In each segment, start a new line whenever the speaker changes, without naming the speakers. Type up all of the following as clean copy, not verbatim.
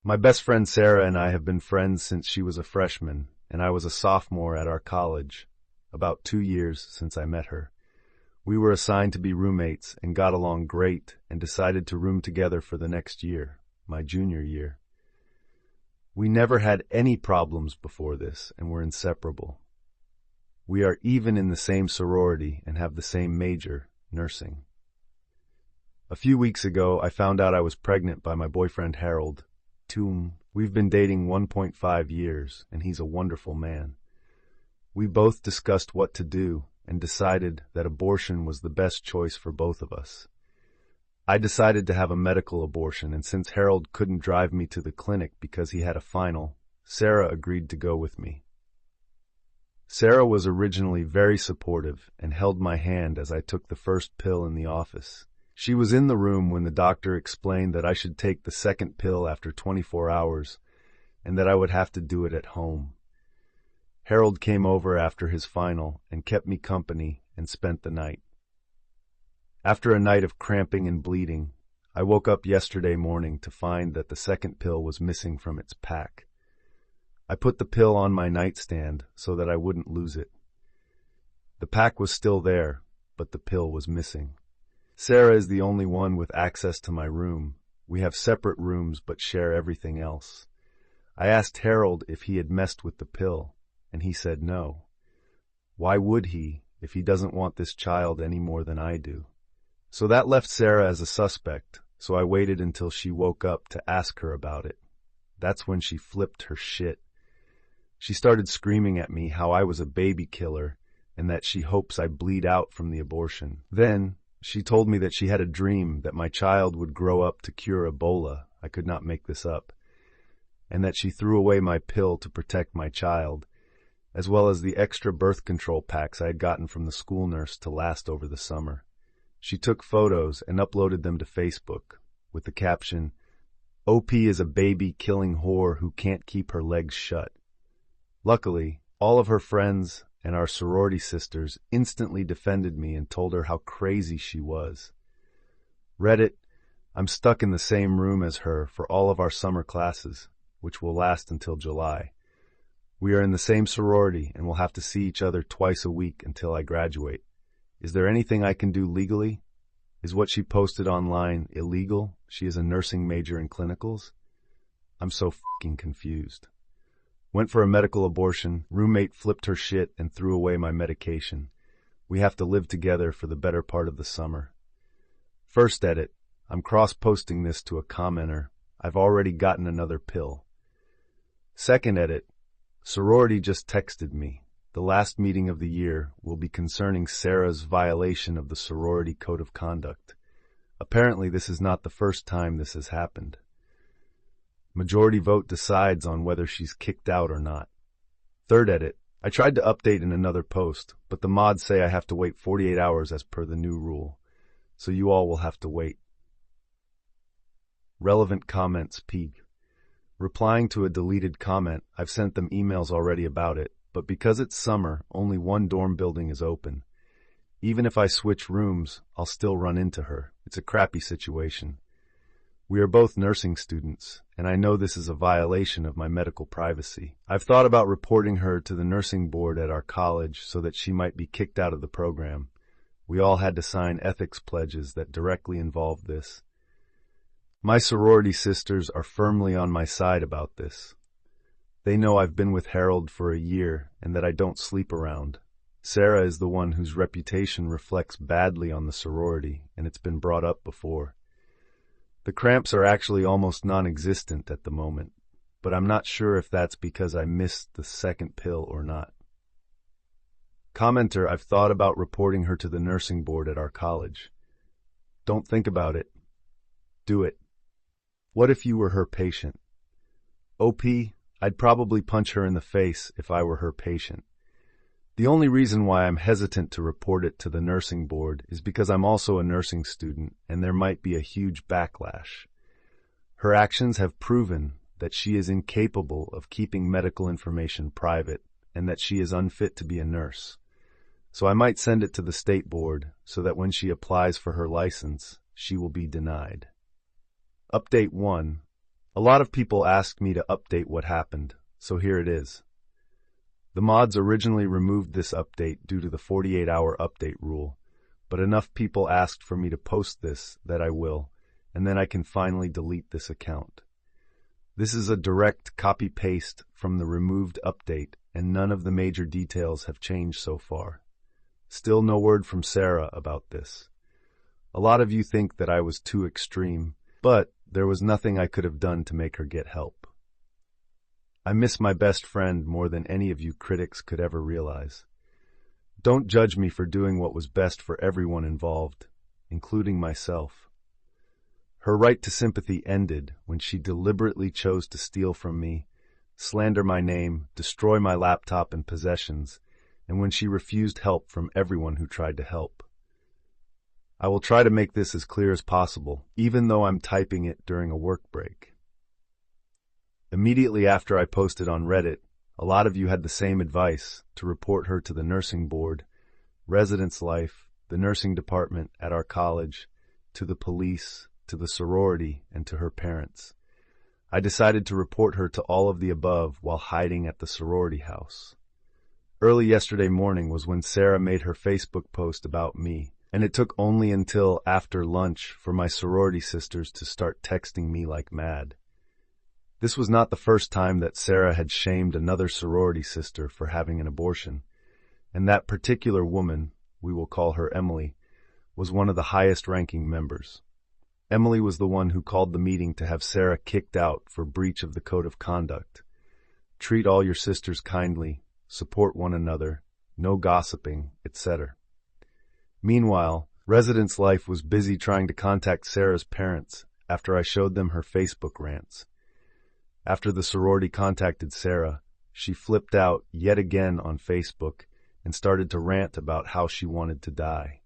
My best friend Sarah and I have been friends since she was a freshman, and I was a sophomore at our college, about 2 years since I met her. We were assigned to be roommates and got along great and decided to room together for the next year, my junior year. We never had any problems before this and were inseparable. We are even in the same sorority and have the same major, nursing. A few weeks ago, I found out I was pregnant by my boyfriend Harold. We've been dating 1.5 years, and he's a wonderful man. We both discussed what to do and decided that abortion was the best choice for both of us. I decided to have a medical abortion, and since Harold couldn't drive me to the clinic because he had a final, Sarah agreed to go with me. Sarah was originally very supportive and held my hand as I took the first pill in the office. She was in the room when the doctor explained that I should take the second pill after 24 hours and that I would have to do it at home. Harold came over after his final and kept me company and spent the night. After a night of cramping and bleeding, I woke up yesterday morning to find that the second pill was missing from its pack. I put the pill on my nightstand so that I wouldn't lose it. The pack was still there, but the pill was missing. Sarah is the only one with access to my room. We have separate rooms but share everything else. I asked Harold if he had messed with the pill, and he said no. Why would he if he doesn't want this child any more than I do? So that left Sarah as a suspect, so I waited until she woke up to ask her about it. That's when she flipped her shit. She started screaming at me how I was a baby killer and that she hopes I bleed out from the abortion. Then, she told me that she had a dream that my child would grow up to cure Ebola. I could not make this up. And that she threw away my pill to protect my child, as well as the extra birth control packs I had gotten from the school nurse to last over the summer. She took photos and uploaded them to Facebook with the caption, "OP is a baby-killing whore who can't keep her legs shut." Luckily, all of her friends and our sorority sisters instantly defended me and told her how crazy she was. Reddit, I'm stuck in the same room as her for all of our summer classes, which will last until July. We are in the same sorority and will have to see each other twice a week until I graduate. Is there anything I can do legally? Is what she posted online illegal? She is a nursing major in clinicals? I'm so fucking confused. Went for a medical abortion, roommate flipped her shit and threw away my medication. We have to live together for the better part of the summer. First edit, I'm cross-posting this to a commenter. I've already gotten another pill. Second edit, sorority just texted me. The last meeting of the year will be concerning Sarah's violation of the sorority code of conduct. Apparently this is not the first time this has happened. Majority vote decides on whether she's kicked out or not. Third edit, I tried to update in another post, but the mods say I have to wait 48 hours as per the new rule, so you all will have to wait. Relevant comments peak. Replying to a deleted comment, I've sent them emails already about it, but because it's summer, only one dorm building is open. Even if I switch rooms, I'll still run into her. It's a crappy situation. We are both nursing students, and I know this is a violation of my medical privacy. I've thought about reporting her to the nursing board at our college so that she might be kicked out of the program. We all had to sign ethics pledges that directly involved this. My sorority sisters are firmly on my side about this. They know I've been with Harold for a year and that I don't sleep around. Sarah is the one whose reputation reflects badly on the sorority, and it's been brought up before. The cramps are actually almost non-existent at the moment, but I'm not sure if that's because I missed the second pill or not. Commenter, I've thought about reporting her to the nursing board at our college. Don't think about it. Do it. What if you were her patient? OP, I'd probably punch her in the face if I were her patient. The only reason why I'm hesitant to report it to the nursing board is because I'm also a nursing student and there might be a huge backlash. Her actions have proven that she is incapable of keeping medical information private and that she is unfit to be a nurse. So I might send it to the state board so that when she applies for her license, she will be denied. Update 1. A lot of people asked me to update what happened, so here it is. The mods originally removed this update due to the 48-hour update rule, but enough people asked for me to post this that I will, and then I can finally delete this account. This is a direct copy-paste from the removed update, and none of the major details have changed so far. Still no word from Sarah about this. A lot of you think that I was too extreme, but there was nothing I could have done to make her get help. I miss my best friend more than any of you critics could ever realize. Don't judge me for doing what was best for everyone involved, including myself. Her right to sympathy ended when she deliberately chose to steal from me, slander my name, destroy my laptop and possessions, and when she refused help from everyone who tried to help. I will try to make this as clear as possible, even though I'm typing it during a work break. Immediately after I posted on Reddit, a lot of you had the same advice to report her to the nursing board, Residence Life, the nursing department at our college, to the police, to the sorority, and to her parents. I decided to report her to all of the above while hiding at the sorority house. Early yesterday morning was when Sarah made her Facebook post about me, and it took only until after lunch for my sorority sisters to start texting me like mad. This was not the first time that Sarah had shamed another sorority sister for having an abortion, and that particular woman, we will call her Emily, was one of the highest-ranking members. Emily was the one who called the meeting to have Sarah kicked out for breach of the code of conduct. Treat all your sisters kindly, support one another, no gossiping, etc. Meanwhile, Residence Life was busy trying to contact Sarah's parents after I showed them her Facebook rants. After the sorority contacted Sarah, she flipped out yet again on Facebook and started to rant about how she wanted to die.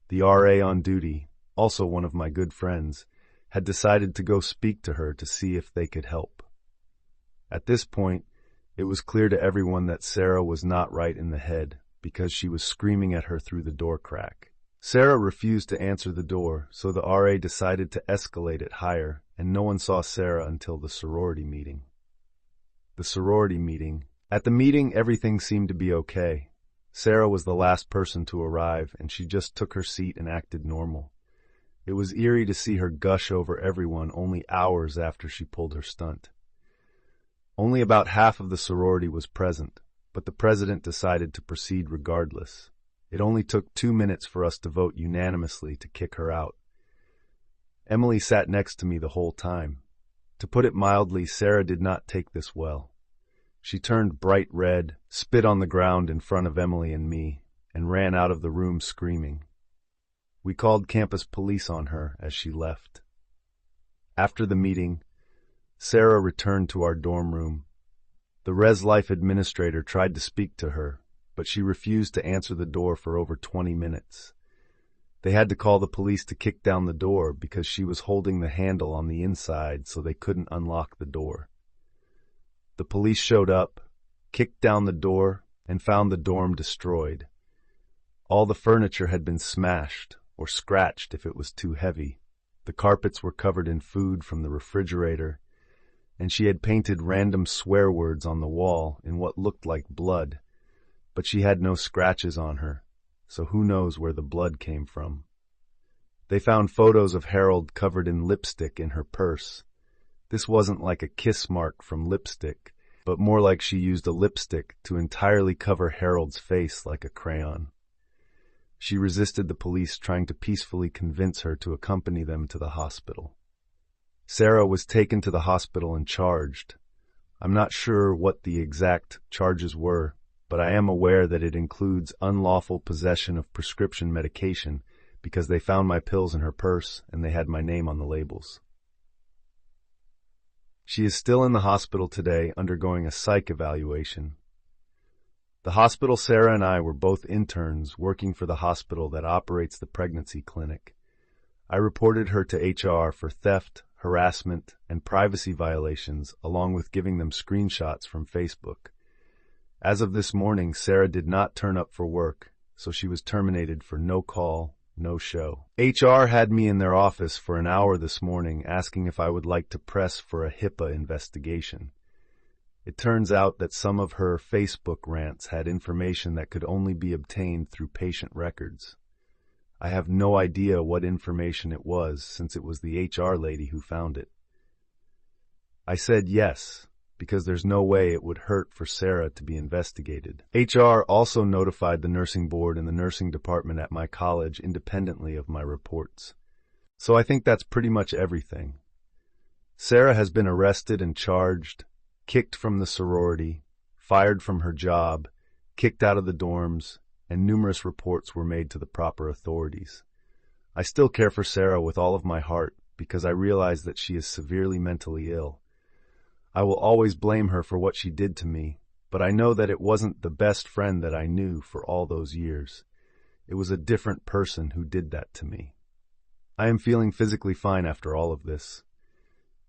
The RA on duty, also one of my good friends, had decided to go speak to her to see if they could help. At this point, it was clear to everyone that Sarah was not right in the head because she was screaming at her through the door crack. Sarah refused to answer the door, so the RA decided to escalate it higher, and no one saw Sarah until the sorority meeting. The sorority meeting. At the meeting, everything seemed to be okay. Sarah was the last person to arrive, and she just took her seat and acted normal. It was eerie to see her gush over everyone only hours after she pulled her stunt. Only about half of the sorority was present, but the president decided to proceed regardless. It only took 2 minutes for us to vote unanimously to kick her out. Emily sat next to me the whole time. To put it mildly, Sarah did not take this well. She turned bright red, spit on the ground in front of Emily and me, and ran out of the room screaming. We called campus police on her as she left. After the meeting, Sarah returned to our dorm room. The Res Life administrator tried to speak to her, but she refused to answer the door for over 20 minutes. They had to call the police to kick down the door because she was holding the handle on the inside so they couldn't unlock the door. The police showed up, kicked down the door, and found the dorm destroyed. All the furniture had been smashed, or scratched if it was too heavy. The carpets were covered in food from the refrigerator, and she had painted random swear words on the wall in what looked like blood, but she had no scratches on her, so who knows where the blood came from. They found photos of Harold covered in lipstick in her purse. This wasn't like a kiss mark from lipstick, but more like she used a lipstick to entirely cover Harold's face like a crayon. She resisted the police trying to peacefully convince her to accompany them to the hospital. Sarah was taken to the hospital and charged. I'm not sure what the exact charges were, but I am aware that it includes unlawful possession of prescription medication because they found my pills in her purse and they had my name on the labels. She is still in the hospital today undergoing a psych evaluation. The hospital Sarah and I were both interns working for the hospital that operates the pregnancy clinic. I reported her to HR for theft, harassment, and privacy violations, along with giving them screenshots from Facebook. As of this morning, Sarah did not turn up for work, so she was terminated for no call, no show. HR had me in their office for an hour this morning asking if I would like to press for a HIPAA investigation. It turns out that some of her Facebook rants had information that could only be obtained through patient records. I have no idea what information it was since it was the HR lady who found it. I said yes, because there's no way it would hurt for Sarah to be investigated. HR also notified the nursing board and the nursing department at my college independently of my reports. So I think that's pretty much everything. Sarah has been arrested and charged, kicked from the sorority, fired from her job, kicked out of the dorms, and numerous reports were made to the proper authorities. I still care for Sarah with all of my heart because I realize that she is severely mentally ill. I will always blame her for what she did to me, but I know that it wasn't the best friend that I knew for all those years. It was a different person who did that to me. I am feeling physically fine after all of this.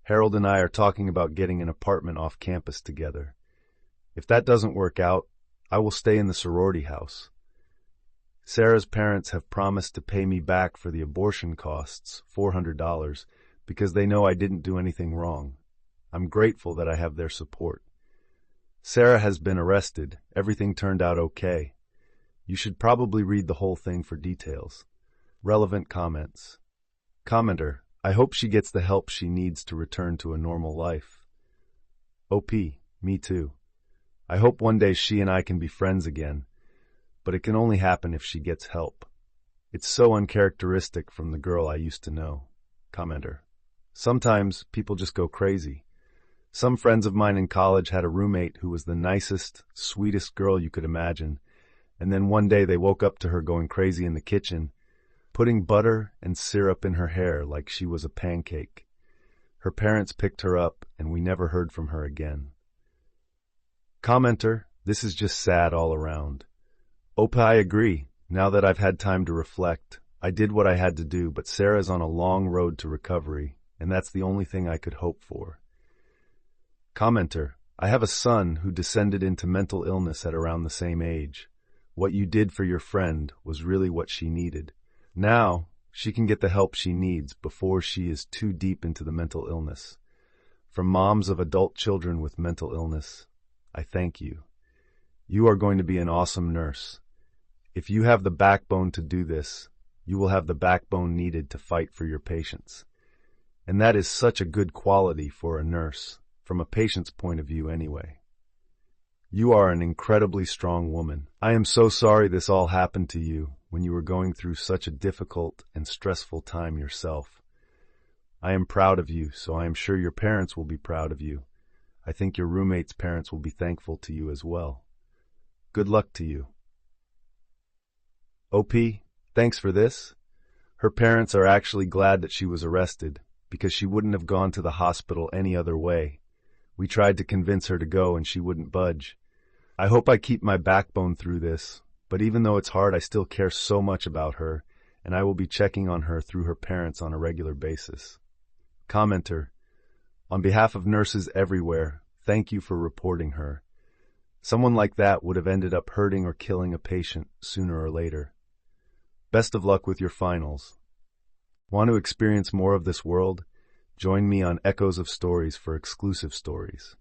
Harold and I are talking about getting an apartment off campus together. If that doesn't work out, I will stay in the sorority house. Sarah's parents have promised to pay me back for the abortion costs, $400, because they know I didn't do anything wrong. I'm grateful that I have their support. Sarah has been arrested. Everything turned out okay. You should probably read the whole thing for details. Relevant comments. Commenter, I hope she gets the help she needs to return to a normal life. OP, me too. I hope one day she and I can be friends again, but it can only happen if she gets help. It's so uncharacteristic from the girl I used to know. Commenter, sometimes people just go crazy. Some friends of mine in college had a roommate who was the nicest, sweetest girl you could imagine, and then one day they woke up to her going crazy in the kitchen, putting butter and syrup in her hair like she was a pancake. Her parents picked her up, and we never heard from her again. Commenter, this is just sad all around. Opa, I agree. Now that I've had time to reflect, I did what I had to do, but Sarah's on a long road to recovery, and that's the only thing I could hope for. Commenter, I have a son who descended into mental illness at around the same age. What you did for your friend was really what she needed. Now, she can get the help she needs before she is too deep into the mental illness. From moms of adult children with mental illness, I thank you. You are going to be an awesome nurse. If you have the backbone to do this, you will have the backbone needed to fight for your patients. And that is such a good quality for a nurse, from a patient's point of view anyway. You are an incredibly strong woman. I am so sorry this all happened to you when you were going through such a difficult and stressful time yourself. I am proud of you, so I am sure your parents will be proud of you. I think your roommate's parents will be thankful to you as well. Good luck to you. OP, thanks for this. Her parents are actually glad that she was arrested, because she wouldn't have gone to the hospital any other way. We tried to convince her to go and she wouldn't budge. I hope I keep my backbone through this, but even though it's hard, I still care so much about her, and I will be checking on her through her parents on a regular basis. Commenter, on behalf of nurses everywhere, thank you for reporting her. Someone like that would have ended up hurting or killing a patient sooner or later. Best of luck with your finals. Want to experience more of this world? Join me on Echoes of Stories for exclusive stories.